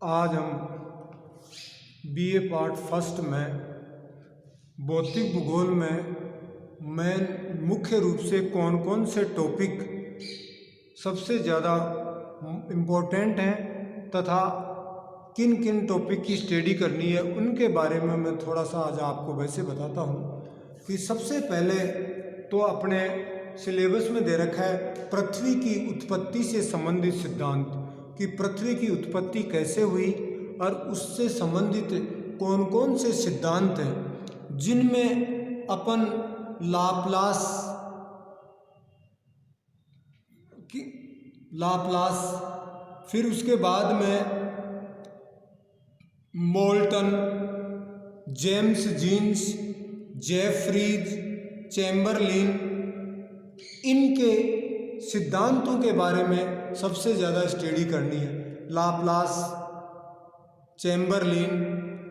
आज हम BA part first में भौतिक भूगोल में मुख्य रूप से कौन कौन से टॉपिक सबसे ज़्यादा इम्पोर्टेंट हैं तथा किन किन टॉपिक की स्टडी करनी है उनके बारे में मैं थोड़ा सा आज आपको वैसे बताता हूँ कि सबसे पहले तो अपने सिलेबस में दे रखा है पृथ्वी की उत्पत्ति से संबंधित सिद्धांत कि पृथ्वी की उत्पत्ति कैसे हुई और उससे संबंधित कौन कौन से सिद्धांत हैं जिनमें अपन लाप्लास फिर उसके बाद में Moulton, James Jeans, Jeffreys, Chamberlin, इनके सिद्धांतों के बारे में सबसे ज़्यादा स्टडी करनी है। Laplace, Chamberlin,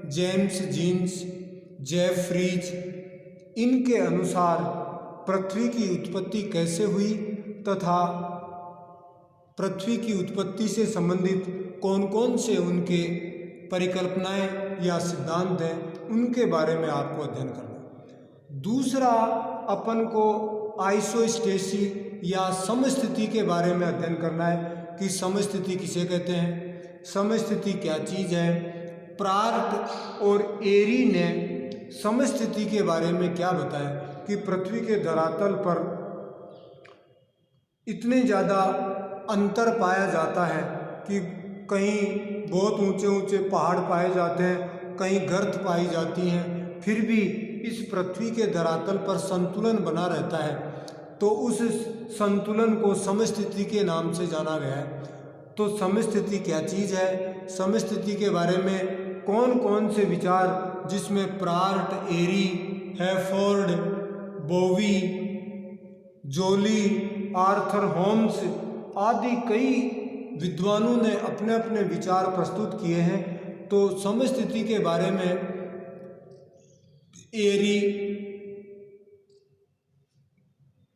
James Jeans, Jeffreys, इनके अनुसार पृथ्वी की उत्पत्ति कैसे हुई तथा पृथ्वी की उत्पत्ति से संबंधित कौन कौन से उनके परिकल्पनाएं या सिद्धांत हैं उनके बारे में आपको अध्ययन करना है। दूसरा, अपन को आइसोस्टेसी या समस्थिति के बारे में अध्ययन करना है कि समस्थिति किसे कहते हैं, समस्थिति क्या चीज़ है। प्रार्ट और एरी ने समस्थिति के बारे में क्या बताया कि पृथ्वी के धरातल पर इतने ज़्यादा अंतर पाया जाता है कि कहीं बहुत ऊंचे ऊंचे पहाड़ पाए जाते हैं, कहीं गर्त पाई जाती हैं, फिर भी इस पृथ्वी के धरातल पर संतुलन बना रहता है। तो उस संतुलन को समस्थिति के नाम से जाना गया है। तो समस्थिति क्या चीज़ है, समस्थिति के बारे में कौन कौन से विचार जिसमें प्रार्ट, एरी, हैफोर्ड, बोवी, जोली, आर्थर होम्स आदि कई विद्वानों ने अपने अपने विचार प्रस्तुत किए हैं। तो समस्थिति के बारे में एरी,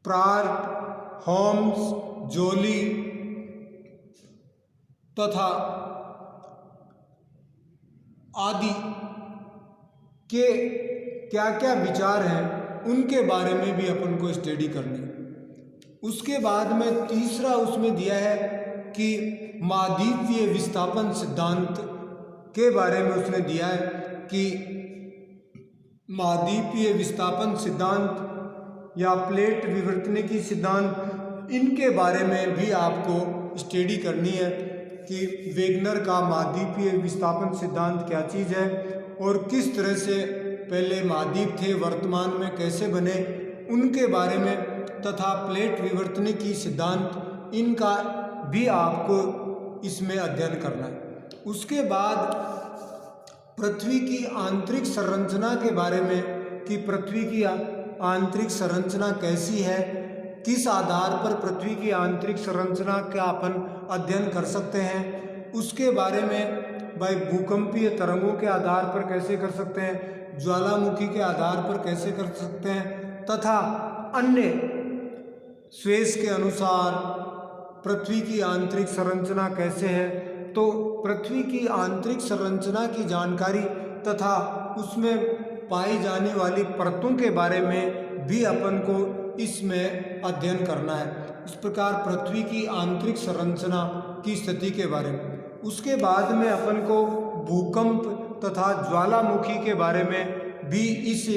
प्रार्ट, होम्स, जोली तथा आदि के क्या क्या विचार हैं उनके बारे में भी अपन को स्टडी करनी है। उसके बाद में तीसरा उसमें दिया है कि महाद्वीपीय विस्थापन सिद्धांत के बारे में उसने दिया है कि महाद्वीपीय विस्थापन सिद्धांत या प्लेट विवर्तनिकी सिद्धांत, इनके बारे में भी आपको स्टडी करनी है कि वेगनर का महाद्वीपीय विस्थापन सिद्धांत क्या चीज़ है और किस तरह से पहले महाद्वीप थे, वर्तमान में कैसे बने, उनके बारे में तथा प्लेट विवर्तनिकी सिद्धांत, इनका भी आपको इसमें अध्ययन करना है। उसके बाद पृथ्वी की आंतरिक संरचना के बारे में कि पृथ्वी की आंतरिक संरचना कैसी है, किस आधार पर पृथ्वी की आंतरिक संरचना का अपन अध्ययन कर सकते हैं, उसके बारे में भाई भूकंपीय तरंगों के आधार पर कैसे कर सकते हैं, ज्वालामुखी के आधार पर कैसे कर सकते हैं तथा अन्य स्वेस के अनुसार पृथ्वी की आंतरिक संरचना कैसे है। तो पृथ्वी की आंतरिक संरचना की जानकारी तथा उसमें पाई जाने वाली परतों के बारे में भी अपन को इसमें अध्ययन करना है। इस प्रकार पृथ्वी की आंतरिक संरचना की स्थिति के बारे में। उसके बाद में अपन को भूकंप तथा ज्वालामुखी के बारे में भी इस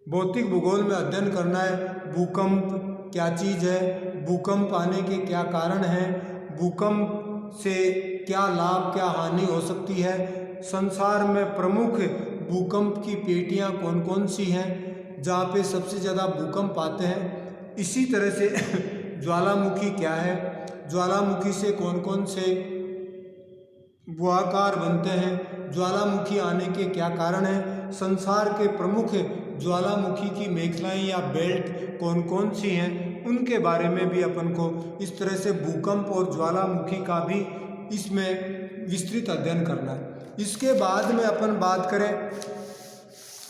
भौतिक भूगोल में अध्ययन करना है। भूकंप क्या चीज़ है, भूकंप आने के क्या कारण हैं, भूकंप से क्या लाभ क्या हानि हो सकती है, संसार में प्रमुख भूकंप की पेटियां कौन कौन सी हैं जहाँ पे सबसे ज़्यादा भूकंप आते हैं। इसी तरह से ज्वालामुखी क्या है, ज्वालामुखी से कौन कौन से भूआकार बनते हैं, ज्वालामुखी आने के क्या कारण हैं, संसार के प्रमुख ज्वालामुखी की मेखलाएं या बेल्ट कौन कौन सी हैं, उनके बारे में भी अपन को इस तरह से भूकंप और ज्वालामुखी का भी इसमें विस्तृत अध्ययन करना है। इसके बाद में अपन बात करें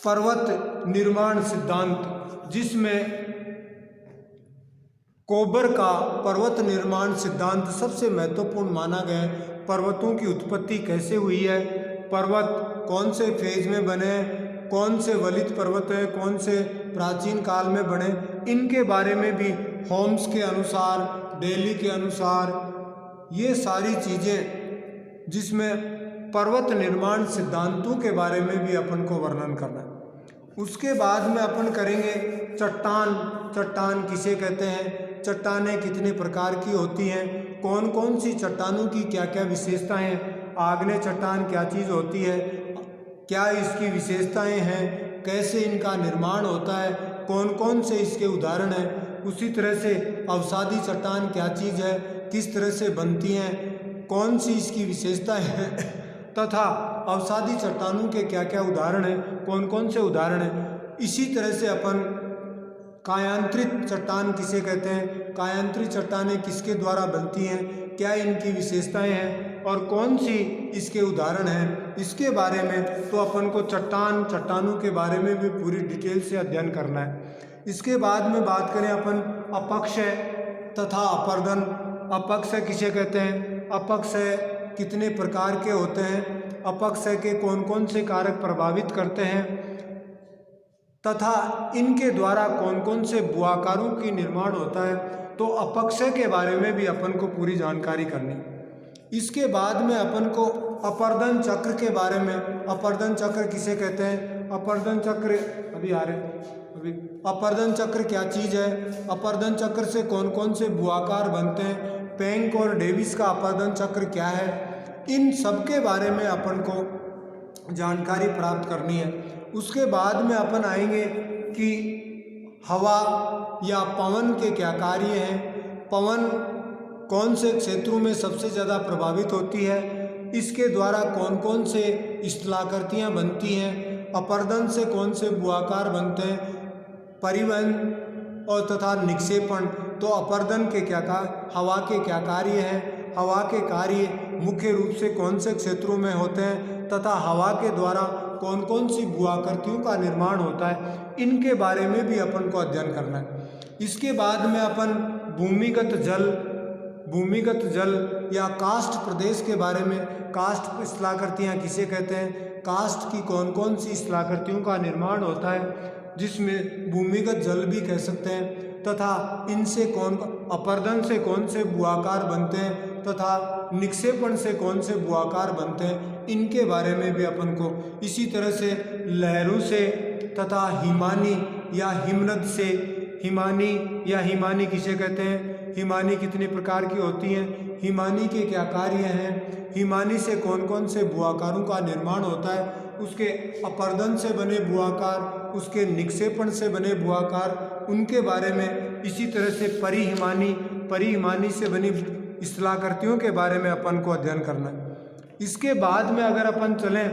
पर्वत निर्माण सिद्धांत, जिसमें कोबर का पर्वत निर्माण सिद्धांत सबसे महत्वपूर्ण माना गया है। पर्वतों की उत्पत्ति कैसे हुई है, पर्वत कौन से फेज में बने, कौन से वलित पर्वत है, कौन से प्राचीन काल में बने, इनके बारे में भी होम्स के अनुसार, डेली के अनुसार, ये सारी चीज़ें जिसमें पर्वत निर्माण सिद्धांतों के बारे में भी अपन को वर्णन करना है। उसके बाद में अपन करेंगे चट्टान। चट्टान किसे कहते हैं, चट्टानें कितने प्रकार की होती हैं, कौन कौन सी चट्टानों की क्या क्या विशेषताएं हैं, आग्नेय चट्टान क्या चीज़ होती है, क्या इसकी विशेषताएं हैं, कैसे इनका निर्माण होता है, कौन कौन से इसके उदाहरण हैं। उसी तरह से अवसादी चट्टान क्या चीज़ है, किस तरह से बनती हैं, कौन सी इसकी विशेषताएं हैं, तथा अवसादी चट्टानों के क्या क्या उदाहरण हैं, कौन कौन से उदाहरण हैं। इसी तरह से अपन कायांतरित चट्टान किसे कहते हैं, कायांतरित चट्टानें किसके द्वारा बनती हैं, क्या इनकी विशेषताएं हैं और कौन सी इसके उदाहरण हैं, इसके बारे में तो अपन को चट्टानों के बारे में भी पूरी डिटेल से अध्ययन करना है। इसके बाद में बात करें अपन अपक्षय तथा अपर्दन। अपक्षय किसे कहते हैं, अपक्षय कितने प्रकार के होते हैं, अपक्षय के कौन कौन से कारक प्रभावित करते हैं तथा इनके द्वारा कौन कौन से भूआकारों की निर्माण होता है, तो अपक्षय के बारे में भी अपन को पूरी जानकारी करनी। इसके बाद में अपन को अपर्दन चक्र के बारे में, अपर्दन चक्र किसे कहते हैं, अपर्दन चक्र अपर्दन चक्र क्या चीज़ है, अपर्दन चक्र से कौन कौन से भूआकार बनते हैं, पेंक और डेविस का अपर्दन चक्र क्या है, इन सब के बारे में अपन को जानकारी प्राप्त करनी है। उसके बाद में अपन आएंगे कि हवा या पवन के क्या कार्य हैं, पवन कौन से क्षेत्रों में सबसे ज़्यादा प्रभावित होती है, इसके द्वारा कौन कौन से स्थलाकृतियाँ बनती हैं, अपर्दन से कौन से भूआकार बनते हैं, परिवहन और तथा निक्षेपण। तो अपर्दन के क्या हवा के क्या कार्य हैं, हवा के कार्य मुख्य रूप से कौन से क्षेत्रों में होते हैं तथा हवा के द्वारा कौन कौन सी भूआकृतियों का निर्माण होता है, इनके बारे में भी अपन को अध्ययन करना है। इसके बाद में अपन भूमिगत जल या कास्ट प्रदेश के बारे में, कास्ट स्थलाकृतियाँ किसे कहते हैं, कास्ट की कौन कौन सी स्थलाकृतियों का निर्माण होता है, जिसमें भूमिगत जल भी कह सकते हैं, तथा इनसे अपर्दन से कौन से भूआकार बनते हैं तथा निक्षेपण से कौन से भूआकार बनते हैं, इनके बारे में भी अपन को। इसी तरह से लहरों से तथा हिमानी या हिमनद से, हिमानी किसे कहते हैं, हिमानी कितने प्रकार की होती हैं, हिमानी के क्या कार्य हैं, हिमानी से कौन कौन से भूआकारों का निर्माण होता है, उसके अपर्दन से बने भूआकार, उसके निक्षेपण से बने भूआकार, उनके बारे में। इसी तरह से परिहिमानी से बनी स्थलाकृतियों के बारे में अपन को अध्ययन करना है। इसके बाद में अगर अपन चलें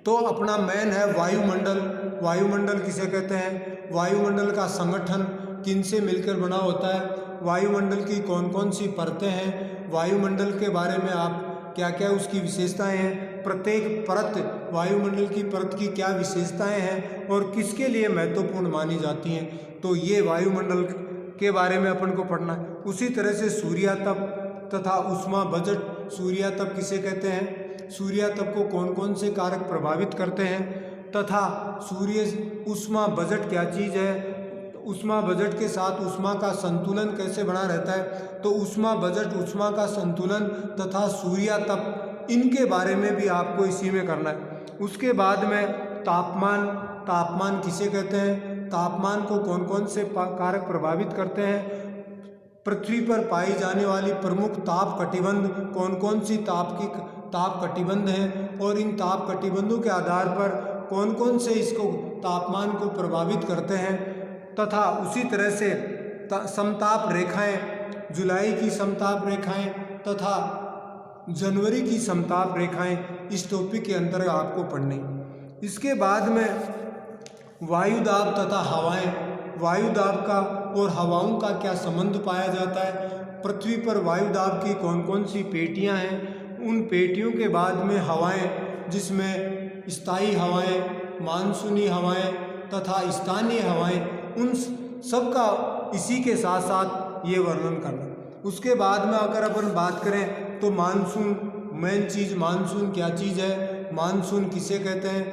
तो अपना मेन है वायुमंडल। वायुमंडल किसे कहते हैं, वायुमंडल का संगठन किन से मिलकर बना होता है, वायुमंडल की कौन कौन सी परतें हैं, वायुमंडल के बारे में आप क्या क्या उसकी विशेषताएं हैं, प्रत्येक परत, वायुमंडल की परत की क्या विशेषताएं हैं और किसके लिए महत्वपूर्ण मानी जाती हैं, तो ये वायुमंडल के बारे में अपन को पढ़ना है। उसी तरह से सूर्यातप तथा उष्मा बजट। सूर्यातप किसे कहते हैं, सूर्यातप को कौन कौन से कारक प्रभावित करते हैं तथा उष्मा बजट क्या चीज़ है, उष्मा बजट के साथ उष्मा का संतुलन कैसे बना रहता है, तो उष्मा बजट, उष्मा का संतुलन तथा सूर्यातप, इनके बारे में भी आपको इसी में करना है। उसके बाद में तापमान किसे कहते हैं, तापमान को कौन कौन से कारक प्रभावित करते हैं, पृथ्वी पर पाई जाने वाली प्रमुख ताप कटिबंध कौन कौन सी ताप कटिबंध हैं और इन ताप कटिबंधों के आधार पर कौन कौन से इसको तापमान को प्रभावित करते हैं, तथा उसी तरह से समताप रेखाएं, जुलाई की समताप रेखाएं तथा जनवरी की समताप रेखाएं, इस टॉपिक के अंतर्गत आपको पढ़नी। इसके बाद में वायुदाब तथा हवाएं, वायुदाब का और हवाओं का क्या संबंध पाया जाता है, पृथ्वी पर वायुदाब की कौन कौन सी पेटियां हैं, उन पेटियों के बाद में हवाएं, जिसमें स्थायी हवाएं, मानसूनी हवाएं तथा स्थानीय हवाएं, उन सब का इसी के साथ साथ ये वर्णन करना। उसके बाद में अगर अपन बात करें तो मानसून, मेन चीज़ मानसून क्या चीज़ है, मानसून किसे कहते हैं,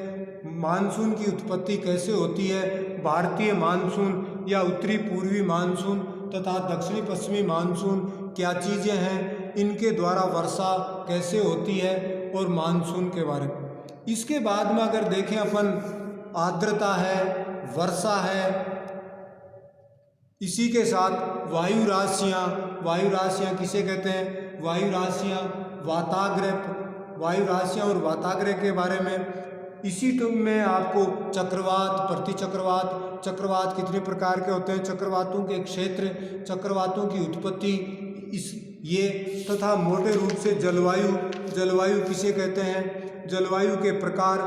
मानसून की उत्पत्ति कैसे होती है, भारतीय मानसून या उत्तरी पूर्वी मानसून तथा दक्षिणी पश्चिमी मानसून क्या चीज़ें हैं, इनके द्वारा वर्षा कैसे होती है और मानसून के बारे में। इसके बाद में अगर देखें अपन, आर्द्रता है, वर्षा है, इसी के साथ वायु राशियाँ, वायु राशियाँ किसे कहते हैं, वायु राशियाँ वाताग्रह, वायु राशियाँ और वाताग्रह के बारे में। इसी टर्म में आपको चक्रवात, प्रतिचक्रवात, चक्रवात कितने प्रकार के होते हैं, चक्रवातों के क्षेत्र, चक्रवातों की उत्पत्ति, इस ये तथा मोटे रूप से जलवायु, जलवायु किसे कहते हैं, जलवायु के प्रकार,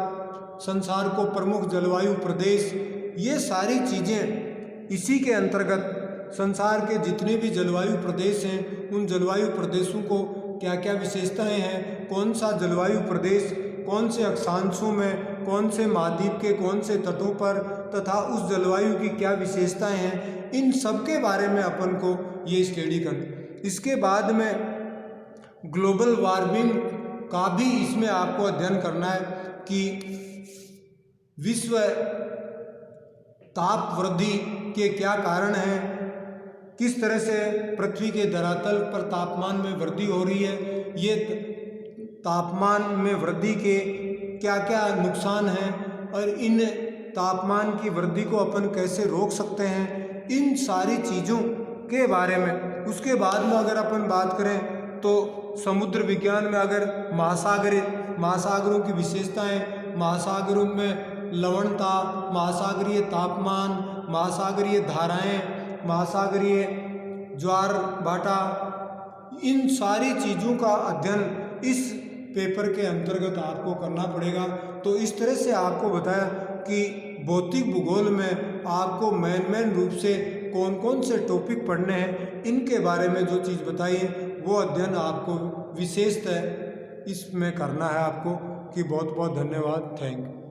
संसार को प्रमुख जलवायु प्रदेश, ये सारी चीज़ें इसी के अंतर्गत संसार के जितने भी जलवायु प्रदेश हैं उन जलवायु प्रदेशों को क्या क्या विशेषताएं हैं, कौन सा जलवायु प्रदेश कौन से अक्षांशों में, कौन से महाद्वीप के कौन से तटों पर तथा उस जलवायु की क्या विशेषताएं हैं, इन सब के बारे में अपन को ये स्टडी करना। इसके बाद में ग्लोबल वार्मिंग का भी इसमें आपको अध्ययन करना है कि विश्व ताप वृद्धि के क्या कारण हैं, किस तरह से पृथ्वी के धरातल पर तापमान में वृद्धि हो रही है, ये तापमान में वृद्धि के क्या क्या नुकसान हैं और इन तापमान की वृद्धि को अपन कैसे रोक सकते हैं, इन सारी चीज़ों के बारे में। उसके बाद में अगर अपन बात करें तो समुद्र विज्ञान में अगर महासागरों की विशेषताएं, महासागरों में लवणता, महासागरीय तापमान, महासागरीय धाराएं, महासागरीय ज्वार भाटा, इन सारी चीज़ों का अध्ययन इस पेपर के अंतर्गत आपको करना पड़ेगा। तो इस तरह से आपको बताया कि भौतिक भूगोल में आपको मेन रूप से कौन कौन से टॉपिक पढ़ने हैं, इनके बारे में जो चीज़ बताई है वो अध्ययन आपको विशेषतः इसमें करना है आपको। कि बहुत बहुत धन्यवाद, थैंक यू।